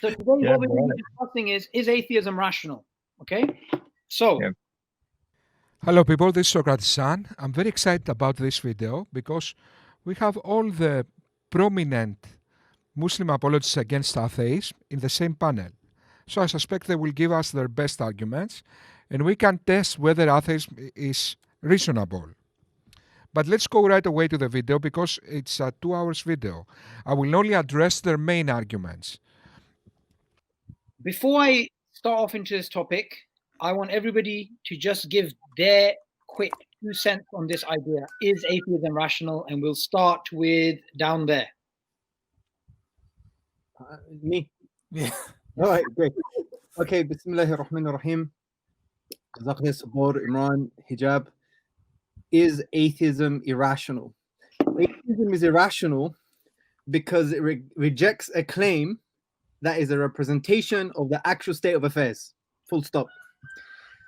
So today what we're going to be discussing is atheism rational? Okay? So, Hello people, this is Tzortzis. I'm very excited about this video because we have all the prominent Muslim apologists against atheism in the same panel. So I suspect they will give us their best arguments and we can test whether atheism is reasonable. But let's go right away to the video because it's a 2 hours video. I will only address their main arguments. before I start off into this topic, I want everybody to just give their quick 2 cents on this idea. Is atheism rational? And we'll start with down there. Me? Yeah. All right, great. Okay, Bismillahir Rahmanir Rahim. Suboor, Imran, Hijab. Is atheism irrational? Atheism is irrational because it rejects a claim that is a representation of the actual state of affairs. Full stop.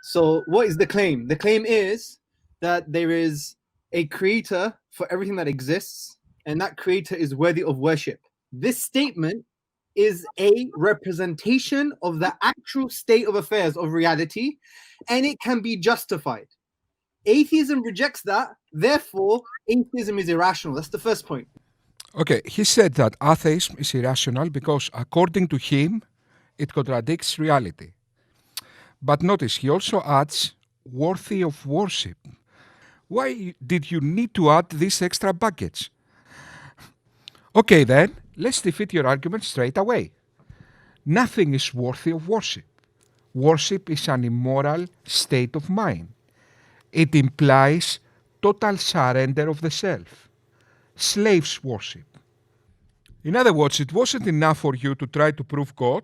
So what is the claim? The claim is that there is a creator for everything that exists, and that creator is worthy of worship. This statement is a representation of the actual state of affairs of reality, and it can be justified. Atheism rejects that, therefore atheism is irrational. That's the first point. Okay, he said that atheism is irrational because according to him, it contradicts reality. But notice, he also adds worthy of worship. Why did you need to add this extra baggage? Okay then, let's defeat your argument straight away. Nothing is worthy of worship. Worship is an immoral state of mind. It implies total surrender of the self. Slaves worship. In other words, it wasn't enough for you to try to prove God.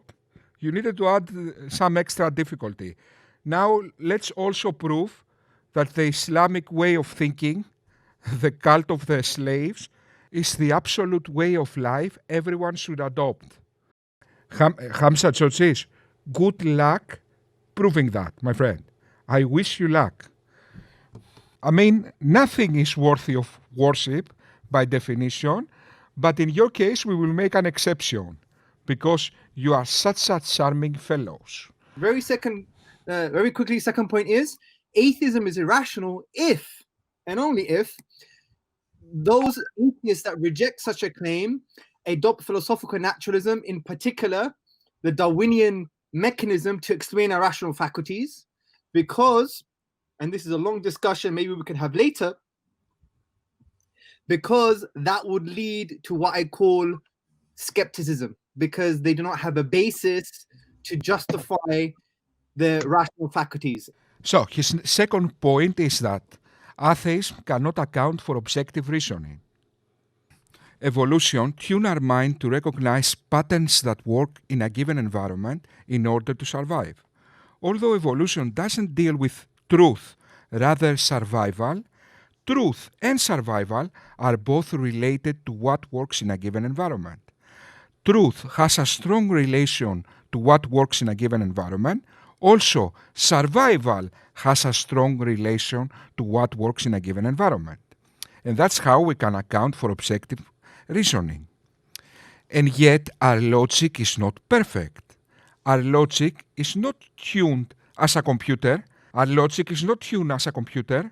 You needed to add some extra difficulty. Now let's also prove that the Islamic way of thinking, the cult of the slaves, is the absolute way of life everyone should adopt. Hamza, Tzortzis, good luck proving that, my friend. I wish you luck. I mean, nothing is worthy of worship by definition, but in your case, we will make an exception because you are such charming fellows. Very quickly, second point is atheism is irrational if, and only if, those atheists that reject such a claim adopt philosophical naturalism, in particular, the Darwinian mechanism to explain our rational faculties, because, and this is a long discussion, maybe we can have later, because that would lead to what I call skepticism, because they do not have a basis to justify the rational faculties. So his second point is that atheism cannot account for objective reasoning. Evolution tuned our mind to recognize patterns that work in a given environment in order to survive. Although evolution doesn't deal with truth, rather survival, truth and survival are both related to what works in a given environment. Truth has a strong relation to what works in a given environment. Also, survival has a strong relation to what works in a given environment. And that's how we can account for objective reasoning. And yet, our logic is not perfect. Our logic is not tuned as a computer. Our logic is not tuned as a computer.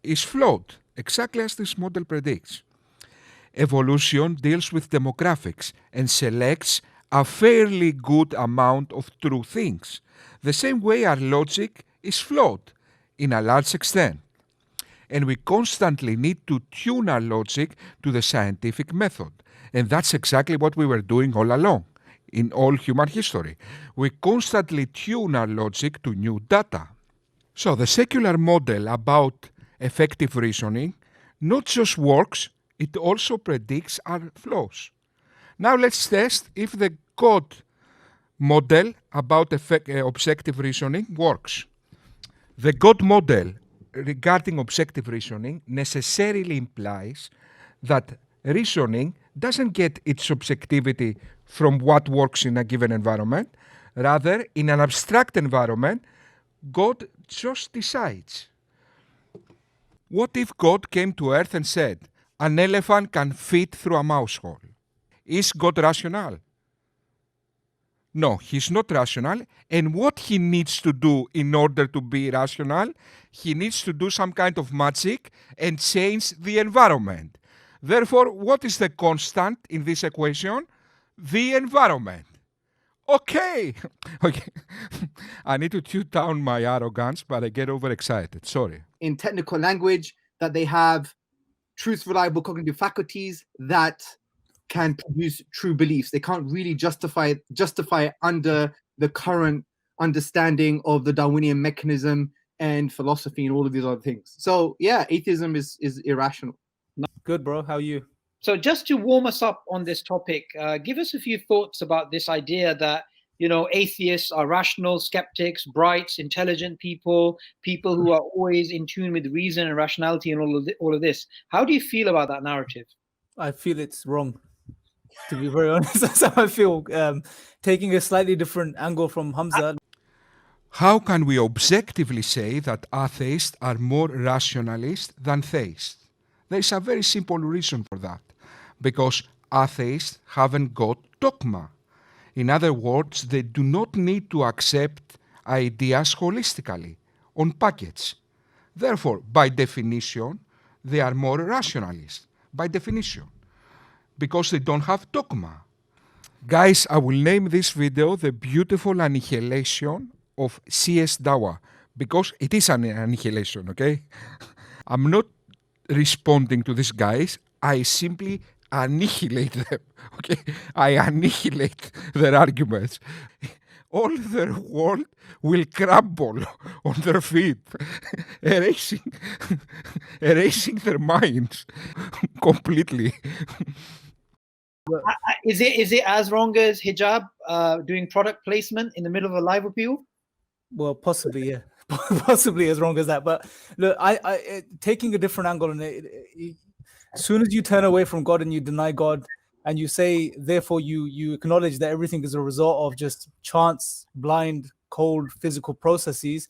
Is flawed, exactly as this model predicts. Evolution deals with demographics and selects a fairly good amount of true things, the same way our logic is flawed in a large extent. And we constantly need to tune our logic to the scientific method. And that's exactly what we were doing all along, in all human history. We constantly tune our logic to new data. So the secular model about effective reasoning not just works, it also predicts our flaws. Now let's test if the God model about objective reasoning works. The God model regarding objective reasoning necessarily implies that reasoning doesn't get its objectivity from what works in a given environment. Rather, in an abstract environment, God just decides. What if God came to earth and said, an elephant can fit through a mouse hole? Is God rational? No, he's not rational. And what he needs to do in order to be rational, he needs to do some kind of magic and change the environment. Therefore, what is the constant in this equation? The environment. Okay. Okay. I need to tune down my arrogance, but I get overexcited. Sorry. In technical language, that they have truth reliable cognitive faculties that can produce true beliefs. They can't really justify it under the current understanding of the Darwinian mechanism and philosophy and all of these other things. So yeah, atheism is irrational. Good, bro. How are you? So just to warm us up on this topic, give us a few thoughts about this idea that, you know, atheists are rational, skeptics, brights, intelligent people who are always in tune with reason and rationality and all of this. How do you feel about that narrative? I feel it's wrong, to be very honest. That's how I feel. Taking a slightly different angle from Hamza. How can we objectively say that atheists are more rationalist than theists? There is a very simple reason for that. Because atheists haven't got dogma. In other words, they do not need to accept ideas holistically, on packets. Therefore, by definition, they are more rationalist, by definition, because they don't have dogma. Guys, I will name this video The Beautiful Annihilation of SCDawah, because it is an annihilation, okay? I'm not responding to these guys. I simply annihilate them, okay? I annihilate their arguments. All their world will crumble on their feet, erasing their minds completely. Is it as wrong as Hijab doing product placement in the middle of a live appeal? Well, possibly, yeah. Possibly as wrong as that. But look, I taking a different angle on it, as soon as you turn away from God and you deny God and you say, therefore, you acknowledge that everything is a result of just chance, blind, cold, physical processes,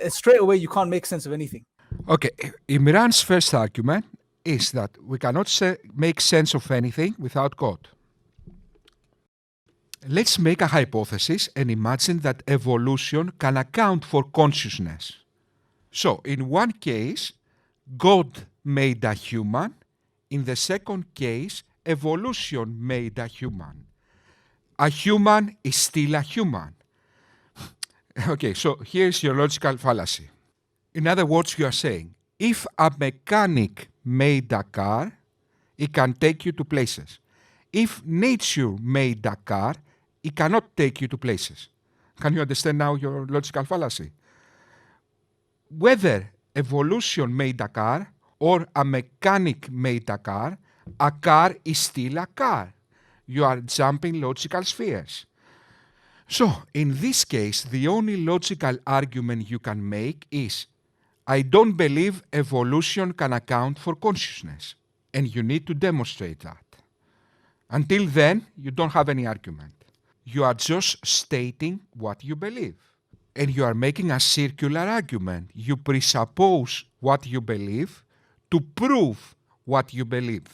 straight away you can't make sense of anything. Okay, Imran's first argument is that we cannot make sense of anything without God. Let's make a hypothesis and imagine that evolution can account for consciousness. So, in one case, God made a human. In the second case, evolution made a human. A human is still a human. Okay, so here's your logical fallacy. In other words, you are saying, if a mechanic made a car, it can take you to places. If nature made a car, it cannot take you to places. Can you understand now your logical fallacy? Whether evolution made a car or a mechanic made a car is still a car. You are jumping logical spheres. So, in this case, the only logical argument you can make is, I don't believe evolution can account for consciousness. And you need to demonstrate that. Until then, you don't have any argument. You are just stating what you believe. And you are making a circular argument. You presuppose what you believe to prove what you believe.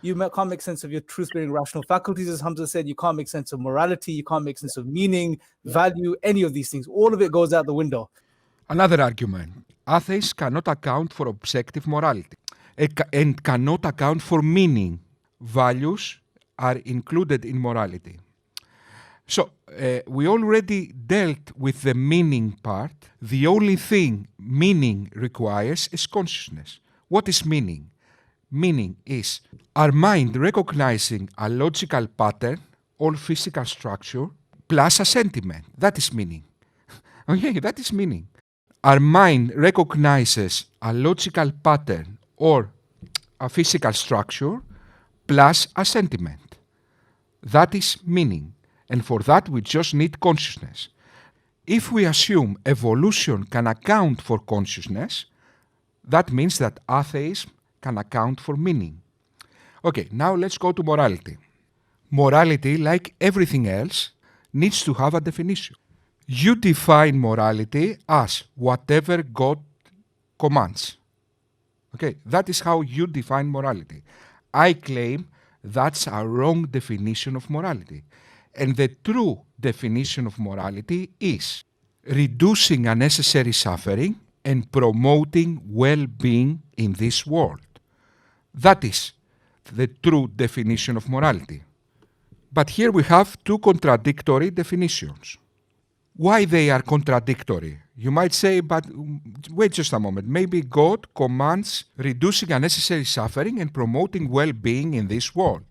You can't make sense of your truth-bearing rational faculties, as Hamza said. You can't make sense of morality. You can't make sense of meaning, value, any of these things. All of it goes out the window. Another argument. Atheists cannot account for objective morality and cannot account for meaning. Values are included in morality. So, we already dealt with the meaning part. The only thing meaning requires is consciousness. What is meaning? Meaning is our mind recognizing a logical pattern or physical structure plus a sentiment. That is meaning. Okay, that is meaning. Our mind recognizes a logical pattern or a physical structure plus a sentiment. That is meaning. And for that, we just need consciousness. If we assume evolution can account for consciousness, that means that atheism can account for meaning. Okay, now let's go to morality. Morality, like everything else, needs to have a definition. You define morality as whatever God commands. Okay, that is how you define morality. I claim that's a wrong definition of morality. And the true definition of morality is reducing unnecessary suffering and promoting well-being in this world. That is the true definition of morality. But here we have two contradictory definitions. Why they are contradictory? You might say, but wait just a moment. Maybe God commands reducing unnecessary suffering and promoting well-being in this world.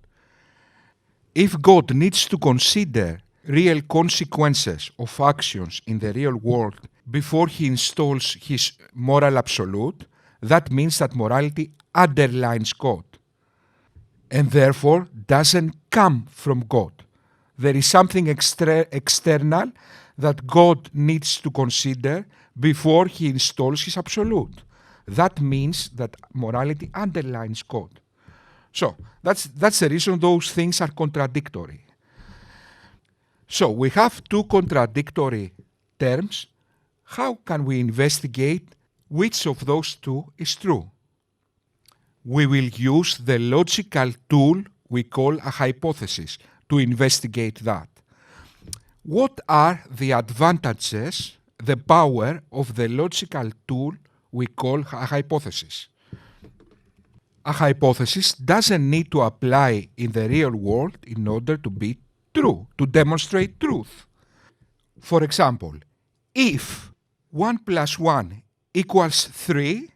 If God needs to consider real consequences of actions in the real world before he installs his moral absolute, that means that morality underlines God and therefore doesn't come from God. There is something external that God needs to consider before he installs his absolute. That means that morality underlines God. So that's the reason those things are contradictory. So we have two contradictory terms. How can we investigate which of those two is true? We will use the logical tool we call a hypothesis to investigate that. What are the advantages, the power of the logical tool we call a hypothesis? A hypothesis doesn't need to apply in the real world in order to be true, to demonstrate truth. For example, if 1 plus 1 equals 3,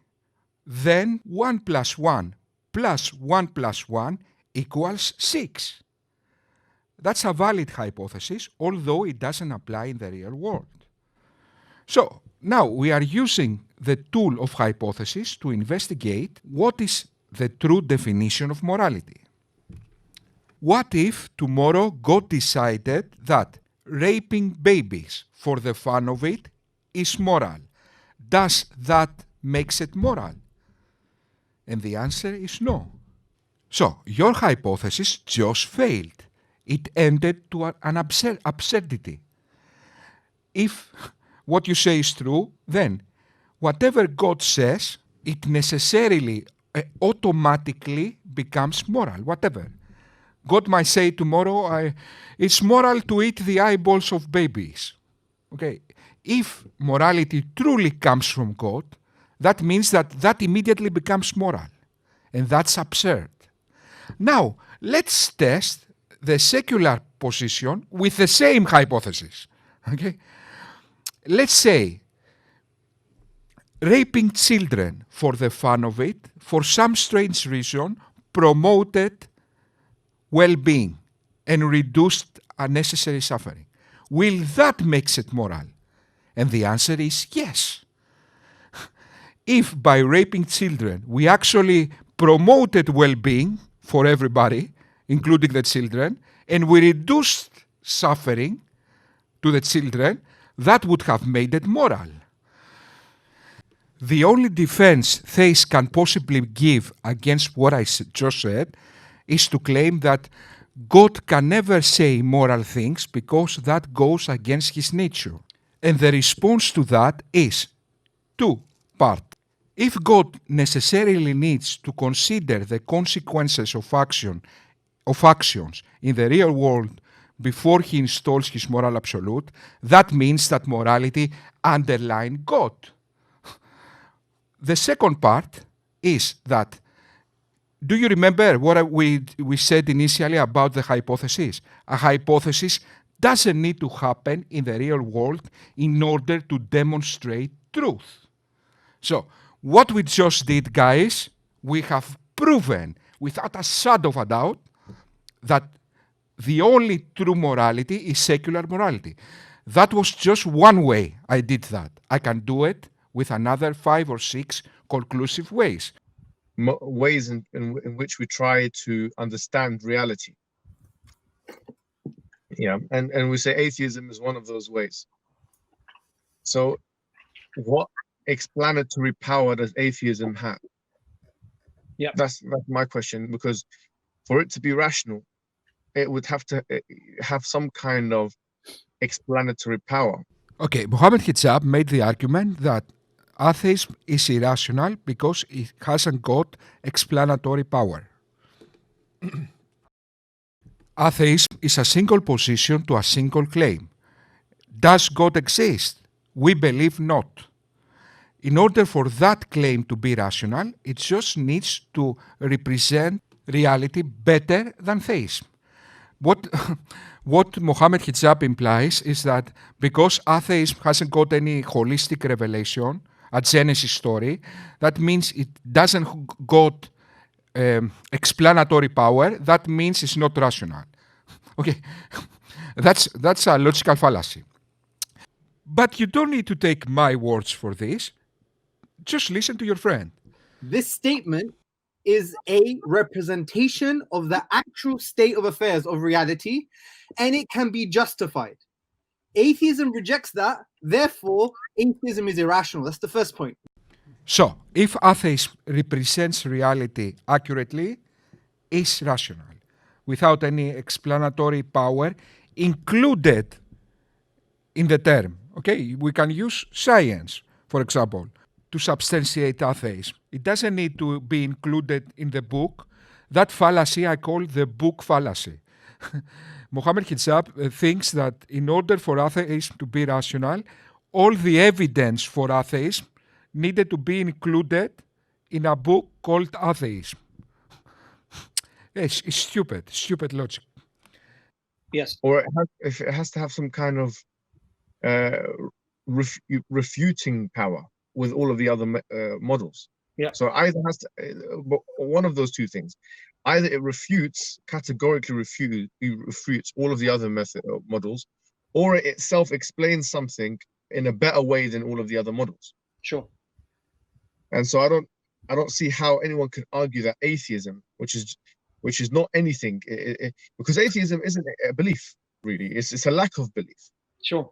then 1 plus 1 plus 1 plus 1 equals 6. That's a valid hypothesis, although it doesn't apply in the real world. So now we are using the tool of hypothesis to investigate what is the true definition of morality. What if tomorrow God decided that raping babies for the fun of it is moral? Does that make it moral? And the answer is no. So your hypothesis just failed. It ended to an absurdity. If what you say is true, then whatever God says, it necessarily, automatically becomes moral, whatever. God might say tomorrow, it's moral to eat the eyeballs of babies. Okay, if morality truly comes from God, that means that immediately becomes moral. And that's absurd. Now, let's test the secular position with the same hypothesis. Okay? Let's say raping children for the fun of it, for some strange reason, promoted well-being and reduced unnecessary suffering. Will that make it moral? And the answer is yes. If by raping children we actually promoted well-being for everybody, including the children, and we reduced suffering to the children, that would have made it moral. The only defense theists can possibly give against what I just said is to claim that God can never say moral things because that goes against his nature. And the response to that is two-part. If God necessarily needs to consider the consequences of actions in the real world before he installs his moral absolute, that means that morality underlines God. The second part is that, do you remember what we said initially about the hypothesis? A hypothesis doesn't need to happen in the real world in order to demonstrate truth. So, what we just did, guys, we have proven without a shadow of a doubt that the only true morality is secular morality. That was just one way I did that. I can do it with another 5 or 6 conclusive ways. Ways in which we try to understand reality. Yeah, and we say atheism is one of those ways. So what explanatory power does atheism have? Yeah, that's my question, because for it to be rational, it would have to have some kind of explanatory power. Okay, Mohammed Hijab made the argument that atheism is irrational because it hasn't got explanatory power. Atheism is a single position to a single claim. Does God exist? We believe not. In order for that claim to be rational, it just needs to represent reality better than theism. What Mohammed Hijab implies is that because atheism hasn't got any holistic revelation, a Genesis story, that means it doesn't got explanatory power, that means it's not rational. Okay, that's a logical fallacy. But you don't need to take my words for this. Just listen to your friend. This statement is a representation of the actual state of affairs of reality, and it can be justified. Atheism rejects that, therefore, atheism is irrational. That's the first point. So, if atheism represents reality accurately, it's rational, without any explanatory power included in the term. Okay, we can use science, for example, to substantiate atheism. It doesn't need to be included in the book. That fallacy I call the book fallacy. Mohammed Hijab thinks that in order for atheism to be rational, all the evidence for atheism needed to be included in a book called Atheism. It's stupid logic. Yes. Or if it has to have some kind of refuting power with all of the other models. Yeah. So either has to one of those two things. Either it categorically refutes all of the other models, or it itself explains something in a better way than all of the other models. Sure. And so I don't see how anyone can argue that atheism, which is not anything, because atheism isn't a belief really. It's a lack of belief. Sure.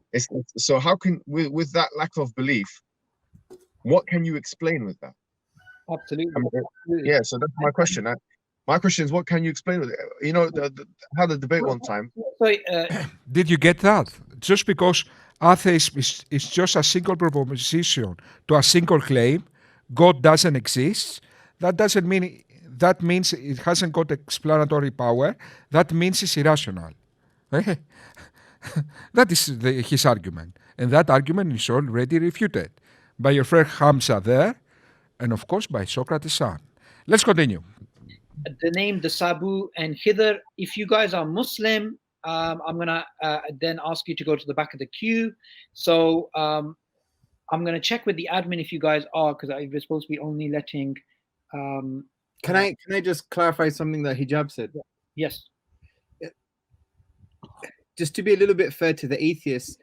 So how can with that lack of belief, what can you explain with that? Absolutely. Yeah. So that's my question. My question is, what can you explain with it? You know, I had a debate one time. Did you get that? Just because atheism is just a single proposition to a single claim, God doesn't exist, that doesn't mean, that means it hasn't got explanatory power, that means it's irrational. That is his argument. And that argument is already refuted by your friend Hamza there, and of course by Socrates' son. Let's continue. The name, the Sabu and Khidr, if you guys are Muslim, I'm going to then ask you to go to the back of the queue. So I'm going to check with the admin if you guys are, because we're supposed to be only letting... Can I just clarify something that Hijab said? Yes. Just to be a little bit fair to the atheists,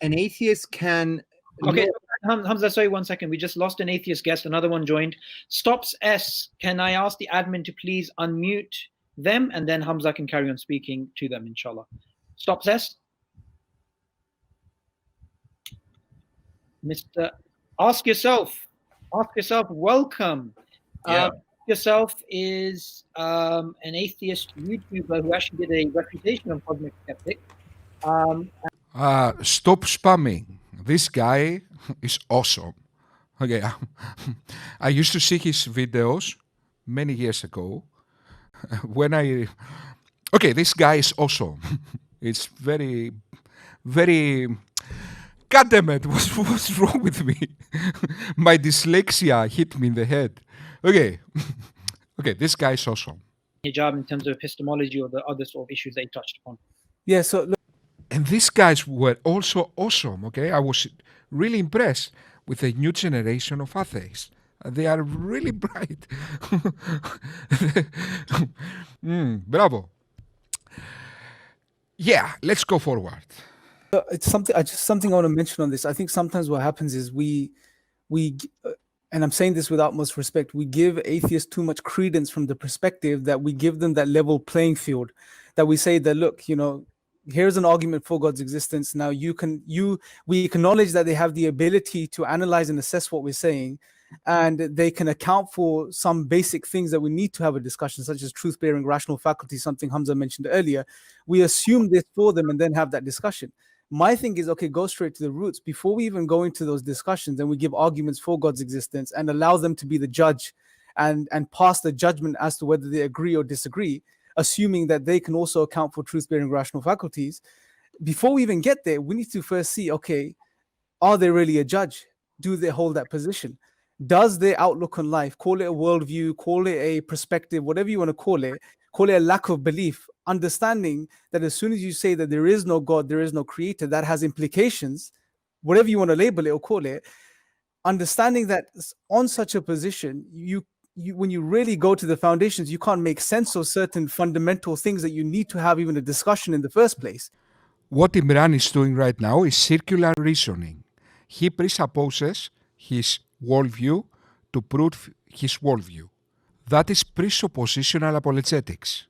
an atheist can... Okay, Hamza, sorry, 1 second. We just lost an atheist guest. Another one joined. Stops S. Can I ask the admin to please unmute them, and then Hamza can carry on speaking to them, inshallah. Stops S. Mr. Ask yourself. Welcome. Yeah. Yourself is an atheist YouTuber who actually did a refutation on cosmic skeptic. Stop spamming. This guy is awesome. Okay, I used to see his videos many years ago. Okay, this guy is awesome. It's very, very... God damn it, what's wrong with me? My dyslexia hit me in the head. Okay, this guy is awesome. Hijab in terms of epistemology or the other sort of issues they touched upon. Yeah, so look, and these guys were also awesome, okay? I was really impressed with the new generation of atheists. They are really bright. Bravo. Yeah, let's go forward. it's something I want to mention on this. I think sometimes what happens is we and I'm saying this with utmost respect, we give atheists too much credence from the perspective that we give them that level playing field, that we say that, look, here's an argument for God's existence. Now we acknowledge that they have the ability to analyze and assess what we're saying, and they can account for some basic things that we need to have a discussion, such as truth-bearing rational faculty, something Hamza mentioned earlier. We assume this for them and then have that discussion. My thing is, okay, go straight to the roots. Before we even go into those discussions, and we give arguments for God's existence and allow them to be the judge and pass the judgment as to whether they agree or disagree, assuming that they can also account for truth-bearing rational faculties. Before we even get there, we need to first see, okay, are they really a judge? Do they hold that position? Does their outlook on life, call it a worldview, call it a perspective, whatever you want to call it a lack of belief, understanding that as soon as you say that there is no God, there is no creator, that has implications, whatever you want to label it or call it, understanding that on such a position, you when you really go to the foundations, you can't make sense of certain fundamental things that you need to have even a discussion in the first place. What Imran is doing right now is circular reasoning. He presupposes his worldview to prove his worldview. That is presuppositional apologetics.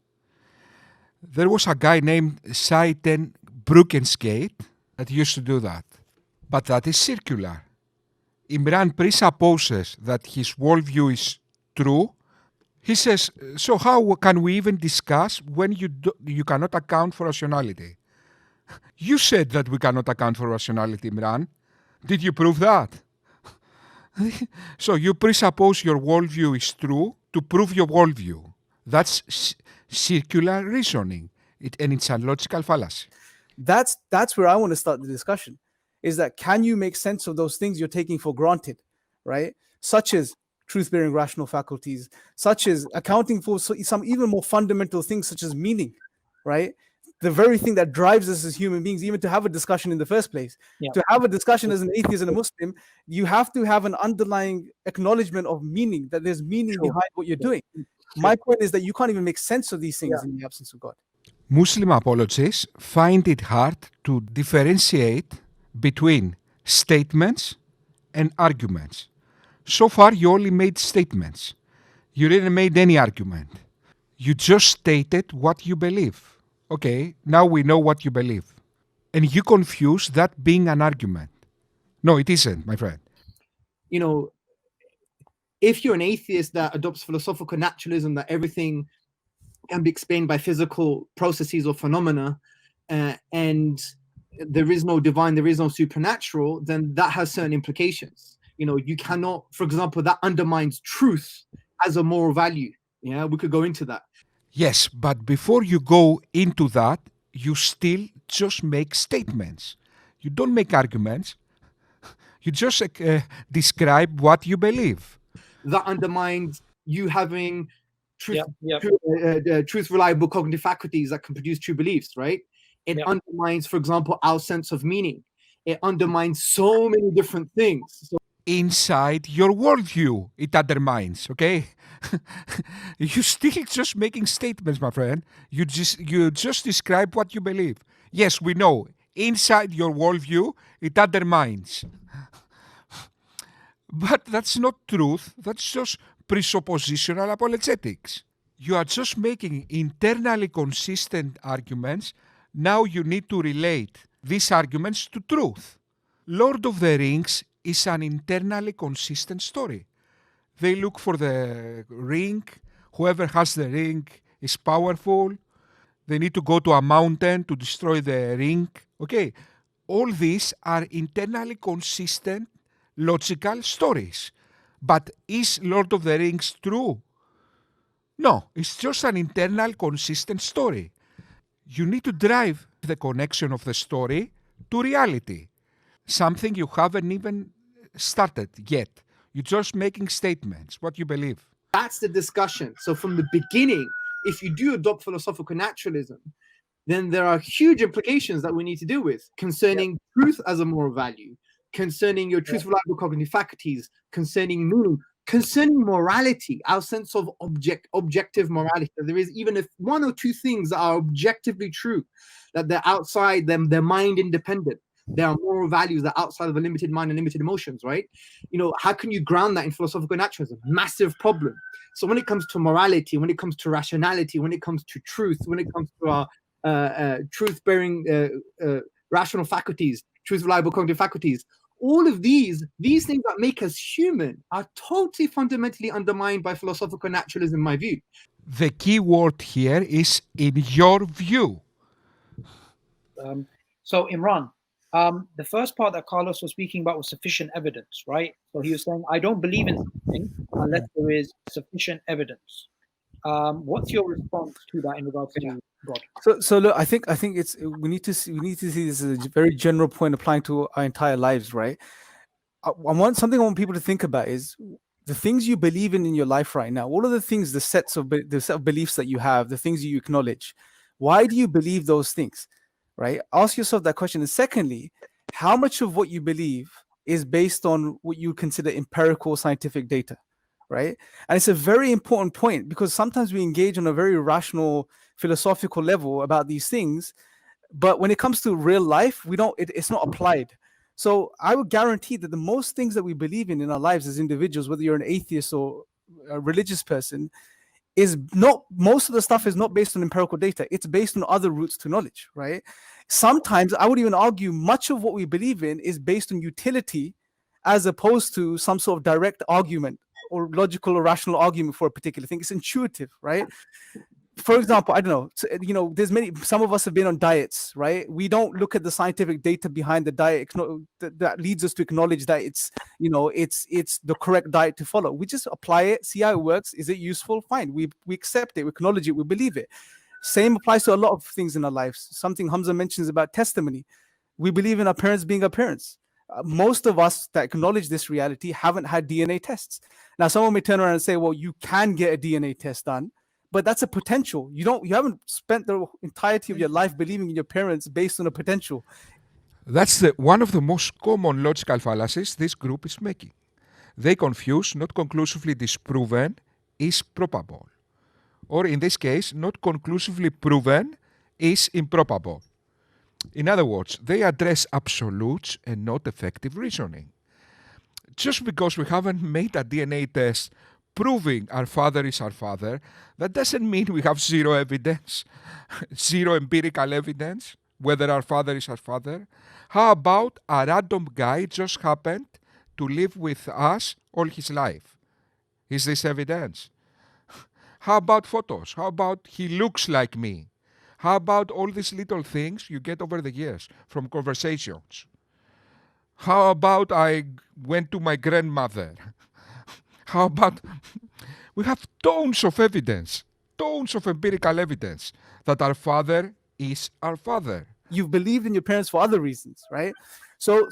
There was a guy named Saiten Brukenskate that used to do that. But that is circular. Imran presupposes that his worldview is true. He says, so how can we even discuss when you cannot account for rationality? You said that we cannot account for rationality, Imran. Did you prove that? So you presuppose your worldview is true to prove your worldview. That's circular reasoning, and it's a logical fallacy. That's where I want to start the discussion, is that can you make sense of those things you're taking for granted, right? Such as truth-bearing rational faculties, such as accounting for some even more fundamental things such as meaning, right? The very thing that drives us as human beings, even to have a discussion in the first place. Yeah. To have a discussion as an atheist and a Muslim, you have to have an underlying acknowledgement of meaning, that there's meaning behind what you're doing. My point is that you can't even make sense of these things in the absence of God. Muslim apologists find it hard to differentiate between statements and arguments. So far, you only made statements. You didn't make any argument. You just stated what you believe. Okay, now we know what you believe. And you confuse that being an argument. No, it isn't, my friend. You know, if you're an atheist that adopts philosophical naturalism, that everything can be explained by physical processes or phenomena, and there is no divine, there is no supernatural, then that has certain implications. You know, you cannot, for example, that undermines truth as a moral value. Yeah, we could go into that. Yes, but before you go into that, you still just make statements. You don't make arguments. You just describe what you believe. That undermines you having truth reliable cognitive faculties that can produce true beliefs, right? It undermines, for example, our sense of meaning. It undermines so many different things. So inside your worldview, it undermines, okay? You still just making statements, my friend. You just describe what you believe. Yes, we know. Inside your worldview, it undermines. But that's not truth. That's just presuppositional apologetics. You are just making internally consistent arguments. Now you need to relate these arguments to truth. Lord of the Rings is an internally consistent story. They look for the ring. Whoever has the ring is powerful. They need to go to a mountain to destroy the ring. Okay, all these are internally consistent, logical stories. But is Lord of the Rings true? No, it's just an internal consistent story. You need to drive the connection of the story to reality. Something you haven't even started yet. You're just making statements, what you believe. That's the discussion. So from the beginning, if you do adopt philosophical naturalism, then there are huge implications that we need to deal with concerning truth as a moral value, concerning your truth reliable cognitive faculties, concerning meaning, concerning morality, our sense of objective morality. There is even if one or two things that are objectively true, that they're outside them, they're mind independent. There are moral values that are outside of a limited mind and limited emotions, right? You know, how can you ground that in philosophical naturalism? Massive problem. So when it comes to morality, when it comes to rationality, when it comes to truth, when it comes to our truth-bearing rational faculties, truth-reliable cognitive faculties, all of these things that make us human are totally fundamentally undermined by philosophical naturalism, in my view. The key word here is in your view. So Imran, the first part that Carlos was speaking about was sufficient evidence, right? So he was saying, I don't believe in something unless there is sufficient evidence. What's your response to that in regards to God? So look, I think it's we need to see this as a very general point applying to our entire lives, right? I want people to think about is the things you believe in your life right now. What are the things, the set of beliefs that you have, the things you acknowledge? Why do you believe those things, right? Ask yourself that question. And secondly, how much of what you believe is based on what you consider empirical scientific data, right? And it's a very important point because sometimes we engage on a very rational philosophical level about these things, but when it comes to real life, we don't. It's not applied. So I would guarantee that the most things that we believe in our lives as individuals, whether you're an atheist or a religious person, is not, most of the stuff is not based on empirical data. It's based on other routes to knowledge, right? Sometimes I would even argue much of what we believe in is based on utility as opposed to some sort of direct argument or logical or rational argument for a particular thing. It's intuitive, right? For example, I don't know, there's some of us have been on diets, right? We don't look at the scientific data behind the diet that leads us to acknowledge that it's the correct diet to follow. We just apply it, see how it works. Is it useful? Fine. We accept it, we acknowledge it, we believe it. Same applies to a lot of things in our lives. Something Hamza mentions about testimony. We believe in our parents being our parents. Most of us that acknowledge this reality haven't had DNA tests. Now, someone may turn around and say, well, you can get a DNA test done. But that's a potential. You haven't spent the entirety of your life believing in your parents based on a potential. That's one of the most common logical fallacies this group is making. They confuse not conclusively disproven is probable. Or in this case, not conclusively proven is improbable. In other words, they address absolutes and not effective reasoning. Just because we haven't made a DNA test proving our father is our father, that doesn't mean we have zero evidence, zero empirical evidence, whether our father is our father. How about a random guy just happened to live with us all his life? Is this evidence? How about photos? How about he looks like me? How about all these little things you get over the years from conversations? How about I went to my grandmother? How about we have tons of evidence, tons of empirical evidence that our father is our father. You've believed in your parents for other reasons, right? So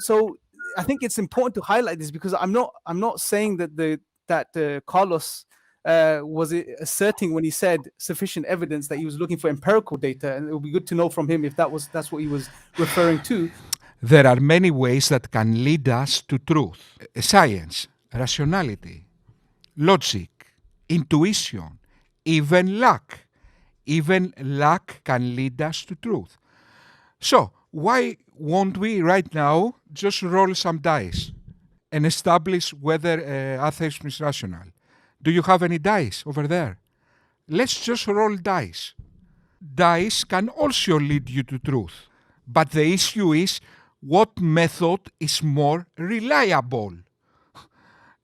I think it's important to highlight this because I'm not saying that Carlos was asserting when he said sufficient evidence that he was looking for empirical data, and it would be good to know from him if that's what he was referring to. There are many ways that can lead us to truth. Science, rationality, logic, intuition, even luck. Even luck can lead us to truth. So, why won't we right now just roll some dice and establish whether atheism is rational? Do you have any dice over there? Let's just roll dice. Dice can also lead you to truth. But the issue is what method is more reliable.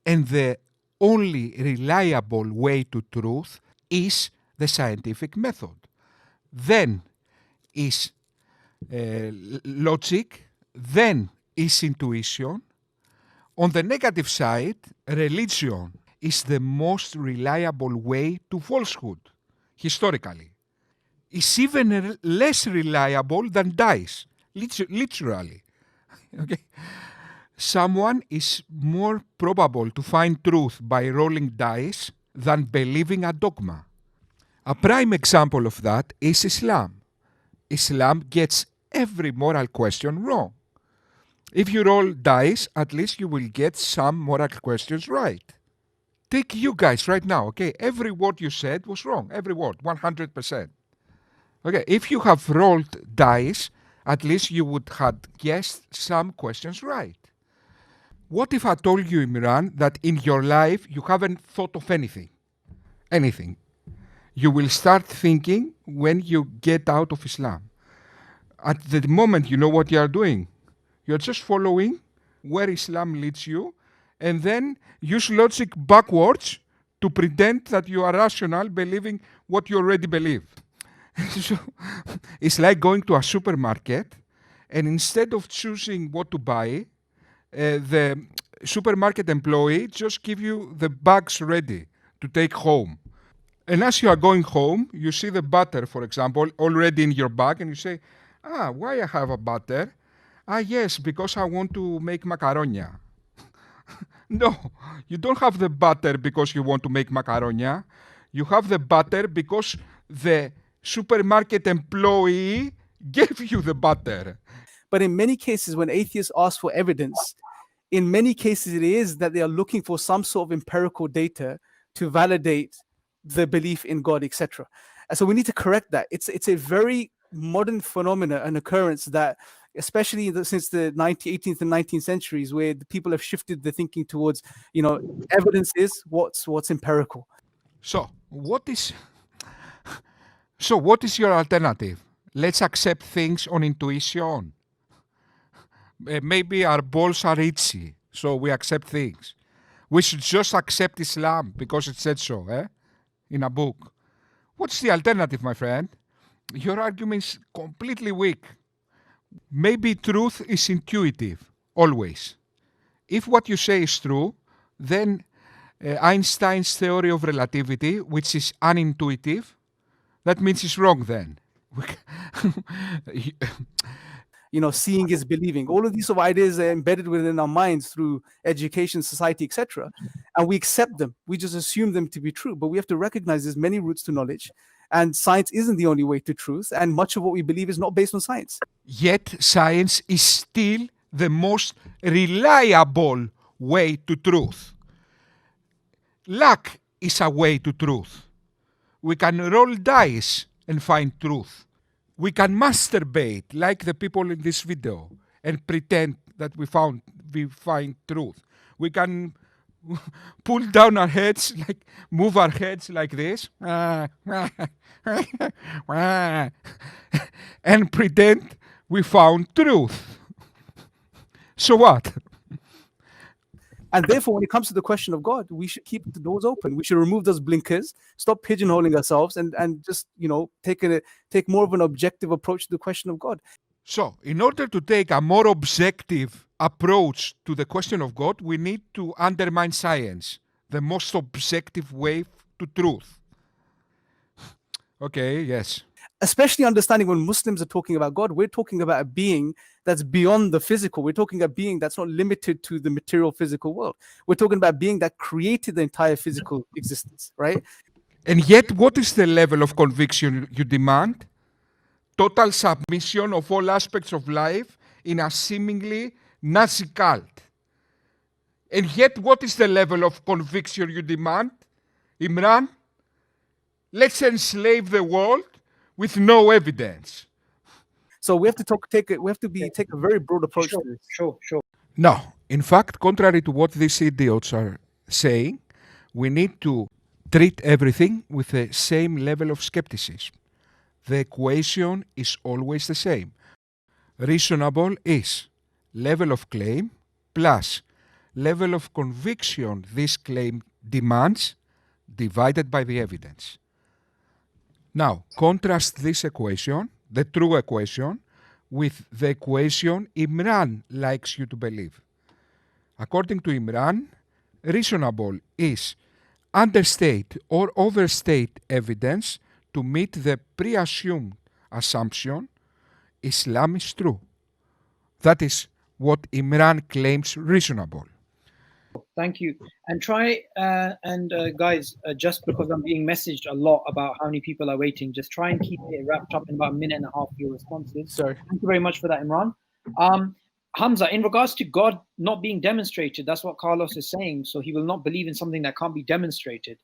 And the only reliable way to truth is the scientific method. Then is logic, then is intuition. On the negative side, religion is the most reliable way to falsehood, historically. It's even less reliable than dice, literally. Okay? Someone is more probable to find truth by rolling dice than believing a dogma. A prime example of that is Islam. Islam gets every moral question wrong. If you roll dice, at least you will get some moral questions right. Take you guys right now, okay? Every word you said was wrong. Every word, 100%. Okay, if you have rolled dice, at least you would have guessed some questions right. What if I told you, Imran, that in your life you haven't thought of anything? Anything. You will start thinking when you get out of Islam. At the moment, you know what you are doing. You're just following where Islam leads you and then use logic backwards to pretend that you are rational, believing what you already believe. So, it's like going to a supermarket and instead of choosing what to buy, the supermarket employee just give you the bags ready to take home. And as you are going home, you see the butter, for example, already in your bag, and you say, why I have a butter? Yes, because I want to make macaronia. No, you don't have the butter because you want to make macaronia. You have the butter because the supermarket employee gave you the butter. But in many cases, when atheists ask for evidence, in many cases it is that they are looking for some sort of empirical data to validate the belief in God, etc. And so we need to correct that. It's a very modern phenomena, an occurrence that, especially since the 18th and 19th centuries, where the people have shifted the thinking towards, evidence is what's empirical. So what is your alternative? Let's accept things on intuition. Maybe our balls are itchy, so we accept things. We should just accept Islam because it said so, in a book. What's the alternative, my friend? Your argument is completely weak. Maybe truth is intuitive, always. If what you say is true, then Einstein's theory of relativity, which is unintuitive, that means it's wrong then. Seeing is believing. All of these sort of ideas are embedded within our minds through education, society, etc. And we accept them. We just assume them to be true. But we have to recognize there's many routes to knowledge. And science isn't the only way to truth. And much of what we believe is not based on science. Yet science is still the most reliable way to truth. Luck is a way to truth. We can roll dice and find truth. We can masturbate like the people in this video and pretend that we find truth. We can pull down our heads, move our heads like this, and pretend we found truth. So what? And therefore, when it comes to the question of God, we should keep the doors open. We should remove those blinkers, stop pigeonholing ourselves, and just take more of an objective approach to the question of God. So, in order to take a more objective approach to the question of God, we need to undermine science, the most objective way to truth. Okay, yes. Especially understanding when Muslims are talking about God, we're talking about a being that's beyond the physical. We're talking about a being that's not limited to the material physical world. We're talking about a being that created the entire physical existence, right? And yet, what is the level of conviction you demand? Total submission of all aspects of life in a seemingly Nazi cult. And yet, what is the level of conviction you demand? Imran, let's enslave the world with no evidence. So we have to take a very broad approach to this. Sure. No, in fact, contrary to what these idiots are saying, we need to treat everything with the same level of skepticism. The equation is always the same. Reasonable is level of claim plus level of conviction this claim demands divided by the evidence. Now, contrast this equation, the true equation, with the equation Imran likes you to believe. According to Imran, reasonable is understate or overstate evidence to meet the pre-assumed assumption Islam is true. That is what Imran claims reasonable. Thank you. And try guys, just because I'm being messaged a lot about how many people are waiting, just try and keep it wrapped up in about a minute and a half, your responses. Sorry. Thank you very much for that, Imran. Hamza, in regards to God not being demonstrated, that's what Carlos is saying. So he will not believe in something that can't be demonstrated.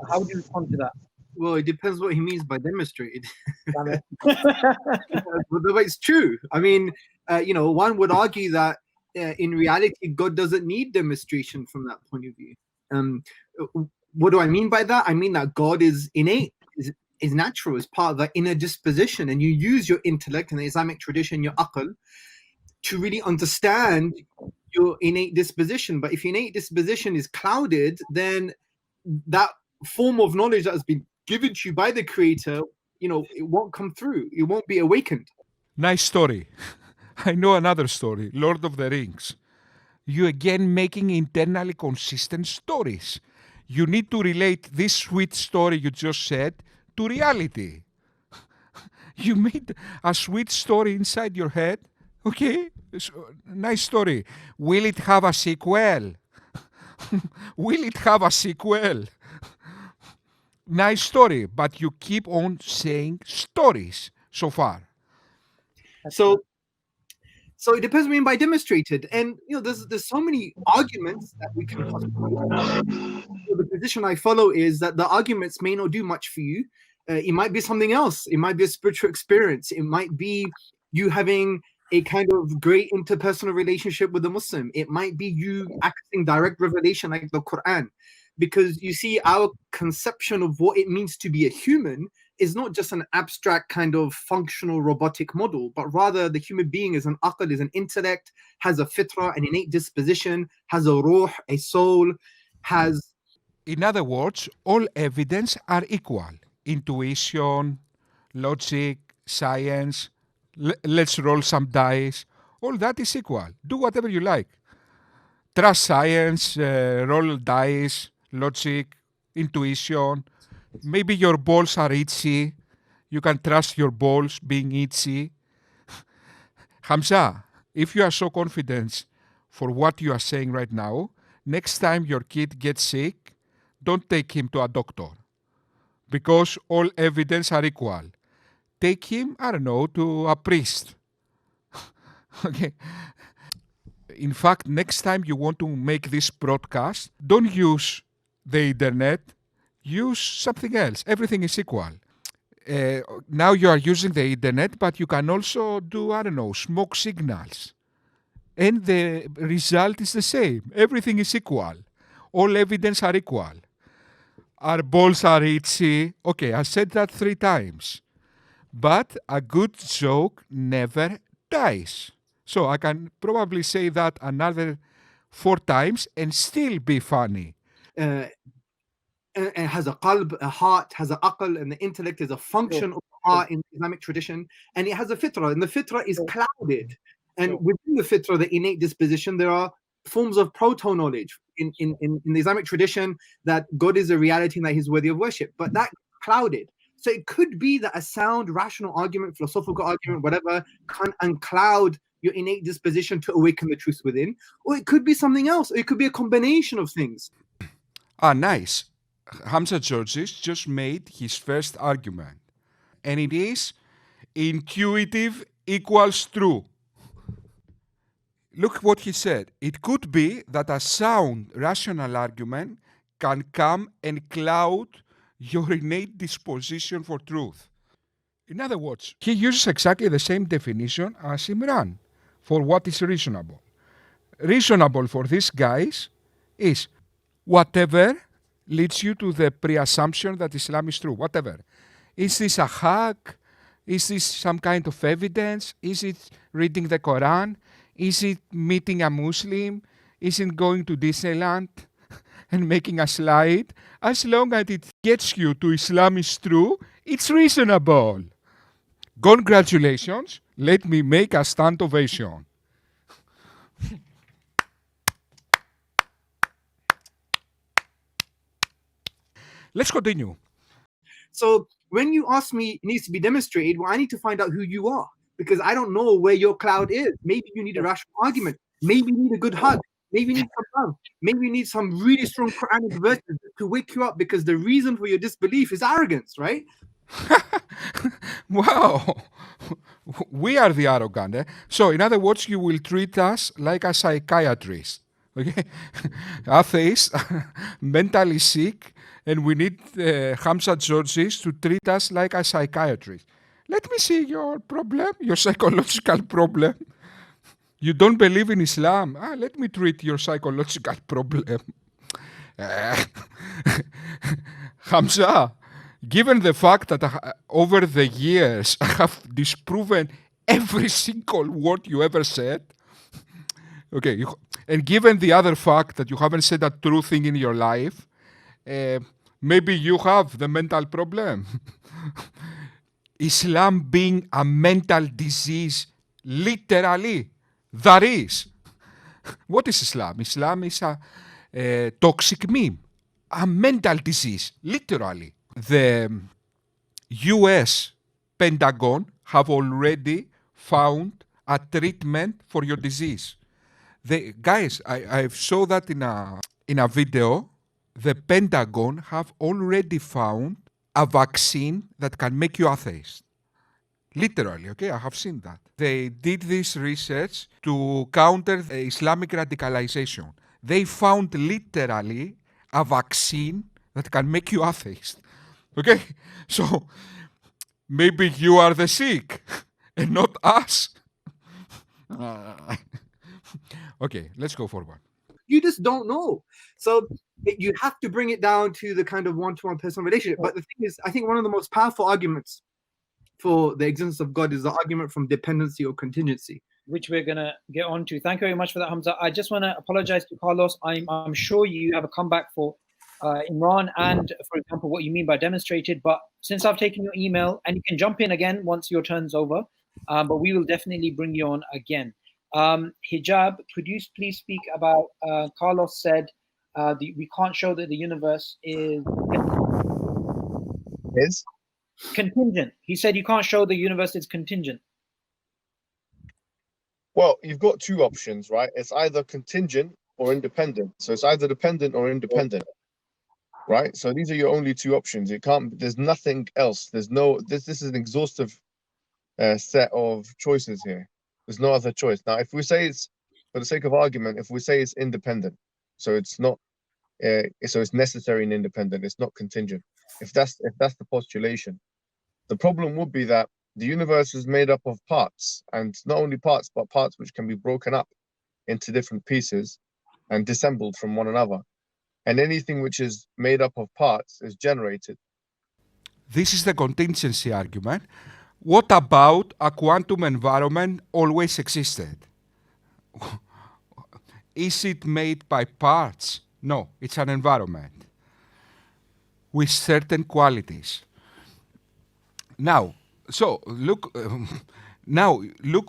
How would you respond to that? Well, it depends what he means by demonstrated. But it's true. I mean, one would argue that in reality, God doesn't need demonstration from that point of view. What do I mean by that? I mean that God is innate, is natural, is part of the inner disposition, and you use your intellect in the Islamic tradition, your aql, to really understand your innate disposition. But if your innate disposition is clouded, then that form of knowledge that has been given to you by the Creator, it won't come through. It won't be awakened. Nice story. I know another story, Lord of the Rings. You again making internally consistent stories. You need to relate this sweet story you just said to reality. You made a sweet story inside your head. Okay, nice story. Will it have a sequel? Will it have a sequel? Nice story, but you keep on saying stories so far. So it depends what you mean by demonstrated. And there's so many arguments that we can possibly. The position I follow is that the arguments may not do much for you. It might be something else. It might be a spiritual experience. It might be you having a kind of great interpersonal relationship with a Muslim. It might be you accessing direct revelation like the Quran. Because you see, our conception of what it means to be a human is not just an abstract kind of functional robotic model, but rather the human being is an aql, is an intellect, has a fitra, an innate disposition, has a ruh, a soul, has... In other words, all evidence are equal. Intuition, logic, science, let's roll some dice, all that is equal. Do whatever you like. Trust science, roll dice, logic, intuition. Maybe your balls are itchy. You can trust your balls being itchy. Hamza, if you are so confident for what you are saying right now, next time your kid gets sick, don't take him to a doctor. Because all evidence are equal. Take him, I don't know, to a priest. Okay. In fact, next time you want to make this broadcast, don't use the internet. Use something else. Everything is equal. Now you are using the internet, but you can also do, I don't know, smoke signals. And the result is the same. Everything is equal. All evidence are equal. Our balls are itchy. Okay, I said that 3 times. But a good joke never dies. So I can probably say that another 4 times and still be funny. And has a qalb, a heart, has an aql, and the intellect is a function of the heart in Islamic tradition. And it has a fitra, and the fitra is clouded. And within the fitra, the innate disposition, there are forms of proto-knowledge in the Islamic tradition that God is a reality and that He's worthy of worship. But that clouded. So it could be that a sound, rational argument, philosophical argument, whatever, can uncloud your innate disposition to awaken the truth within. Or it could be something else. Or it could be a combination of things. Ah, nice. Hamza Tzortzis just made his first argument. And it is intuitive equals true. Look what he said. It could be that a sound, rational argument can come and cloud your innate disposition for truth. In other words, he uses exactly the same definition as Imran for what is reasonable. Reasonable for these guys is whatever leads you to the pre-assumption that Islam is true, whatever. Is this a hack? Is this some kind of evidence? Is it reading the Quran? Is it meeting a Muslim? Is it going to Disneyland and making a slide? As long as it gets you to Islam is true, it's reasonable. Congratulations. Let me make a stand ovation. Let's continue. So when you ask me, it needs to be demonstrated, well, I need to find out who you are. Because I don't know where your cloud is. Maybe you need a rational argument. Maybe you need a good hug. Maybe you need some love. Maybe you need some really strong Quranic verses to wake you up, because the reason for your disbelief is arrogance, right? Wow. We are the arrogant. So, in other words, you will treat us like a psychiatrist. Okay? Atheists, mentally sick, and we need Hamza Tzortzis to treat us like a psychiatrist. Let me see your problem, your psychological problem. You don't believe in Islam. Let me treat your psychological problem. Hamza, given the fact that over the years I have disproven every single word you ever said, okay, and given the other fact that you haven't said a true thing in your life, maybe you have the mental problem. Islam being a mental disease, literally, that is. What is Islam? Islam is a toxic meme. a mental disease, literally. The US Pentagon have already found a treatment for your disease. Guys, I saw that in a video. The Pentagon have already found a vaccine that can make you atheist. Literally, okay, I have seen that. They did this research to counter Islamic radicalization. They found literally a vaccine that can make you atheist. Okay, so maybe you are the sick and not us. Okay, let's go forward. You just don't know. So you have to bring it down to the kind of one-to-one personal relationship. But the thing is, I think one of the most powerful arguments for the existence of God is the argument from dependency or contingency, which we're going to get on to. Thank you very much for that, Hamza. I just want to apologize to Carlos. I'm sure you have a comeback for Imran and, for example, what you mean by demonstrated. But since I've taken your email, and you can jump in again once your turn's over, but we will definitely bring you on again. Hijab, could you please speak about, Carlos said, we can't show that the universe is contingent. He said you can't show the universe is contingent. Well, you've got two options, right? It's either contingent or independent. So it's either dependent or independent, right? So these are your only two options. You can't. There's nothing else. There's no. This is an exhaustive set of choices here. There's no other choice. Now, if we say it's, for the sake of argument, if we say it's independent, so it's not. So it's necessary and independent. It's not contingent. If that's the postulation, the problem would be that the universe is made up of parts, and not only parts, but parts which can be broken up into different pieces and dissembled from one another. And anything which is made up of parts is generated. This is the contingency argument. What about a quantum environment always existed? Is it made by parts? No, it's an environment with certain qualities. Now, so look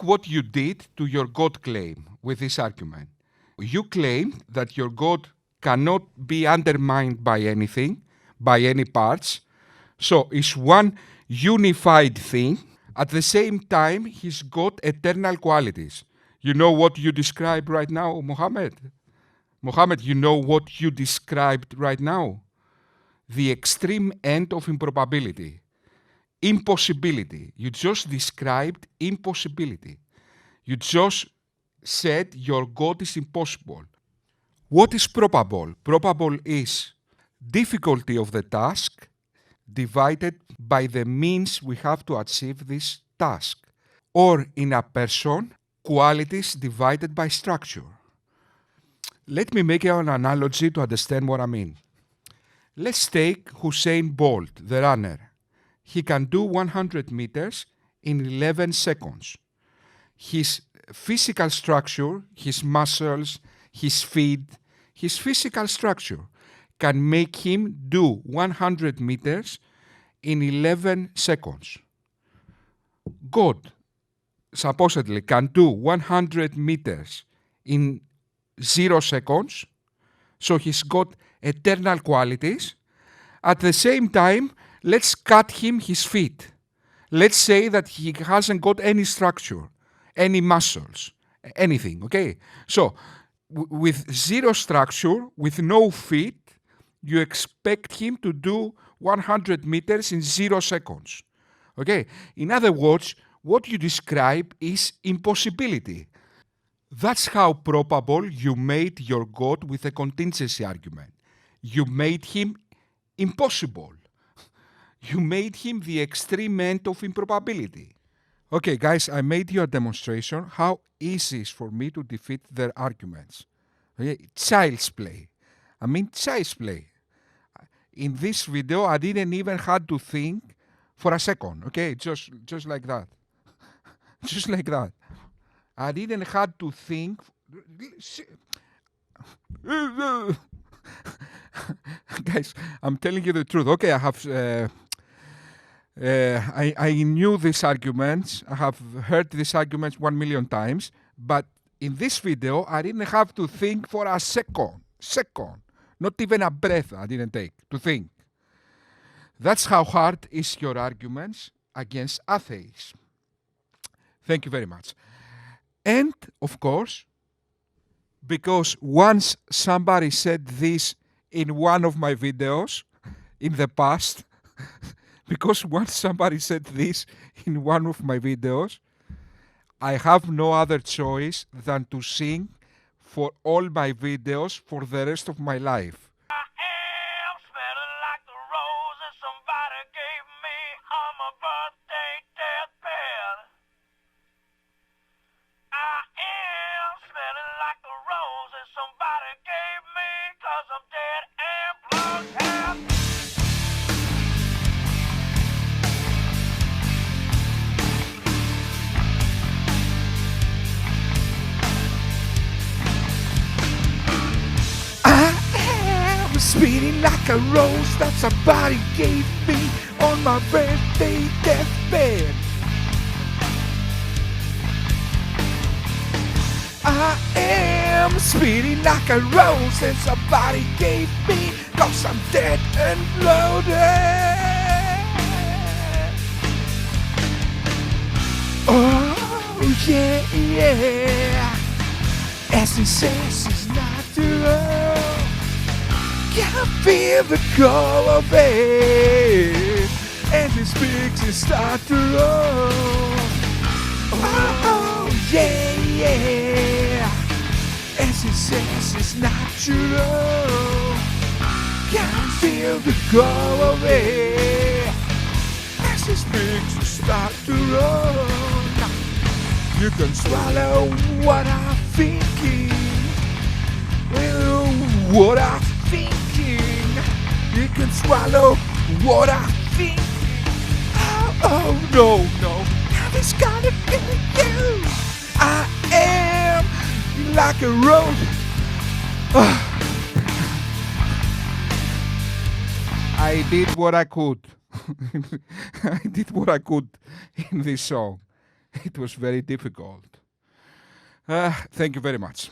what you did to your God claim with this argument. You claim that your God cannot be undermined by anything, by any parts. So it's one unified thing. At the same time, he's got eternal qualities. You know what you describe right now, Mohammed? Mohammed, you know what you described right now? The extreme end of improbability. Impossibility. You just described impossibility. You just said your God is impossible. What is probable? Probable is difficulty of the task divided by the means we have to achieve this task. Or in a person, qualities divided by structure. Let me make an analogy to understand what I mean. Let's take Usain Bolt, the runner. He can do 100 meters in 11 seconds. His physical structure, his muscles, his feet, his physical structure can make him do 100 meters in 11 seconds. God supposedly can do 100 meters in 0 seconds, so he's got eternal qualities. At the same time, let's cut him his feet. Let's say that he hasn't got any structure, any muscles, anything, okay? So, with 0 structure, with no feet, you expect him to do 100 meters in 0 seconds, okay? In other words, what you describe is impossibility. That's how probable you made your God with a contingency argument. You made him impossible. You made him the extreme end of improbability. Okay, guys, I made you a demonstration how easy it is for me to defeat their arguments. Okay? Child's play. I mean, child's play. In this video, I didn't even have to think for a second. Okay, just like that. Just like that. I didn't have to think. Guys, I'm telling you the truth. Okay, I have. I knew these arguments. I have heard these arguments 1 million times. But in this video, I didn't have to think for a second. Not even a breath I didn't take to think. That's how hard is your arguments against atheism. Thank you very much. And, of course, because once somebody said this in one of my videos in the past, because once somebody said this in one of my videos, I have no other choice than to sing for all my videos for the rest of my life. Speeding like a rose that somebody gave me on my birthday deathbed. I am speeding like a rose that somebody gave me, 'cause I'm dead and loaded. Oh yeah, yeah. As it says, it's natural. Can feel the call of it, and it speaks, it starts to roll. Oh yeah, yeah. As it says, it's natural. Can feel the call of it, as it speaks, it starts to roll. You can swallow what I'm thinking. What I'm thinking. You can swallow what I'm thinking. Oh no, no, nothing's gonna kill you. I am like a rose. I did what I could. I did what I could in this song. It was very difficult. Thank you very much.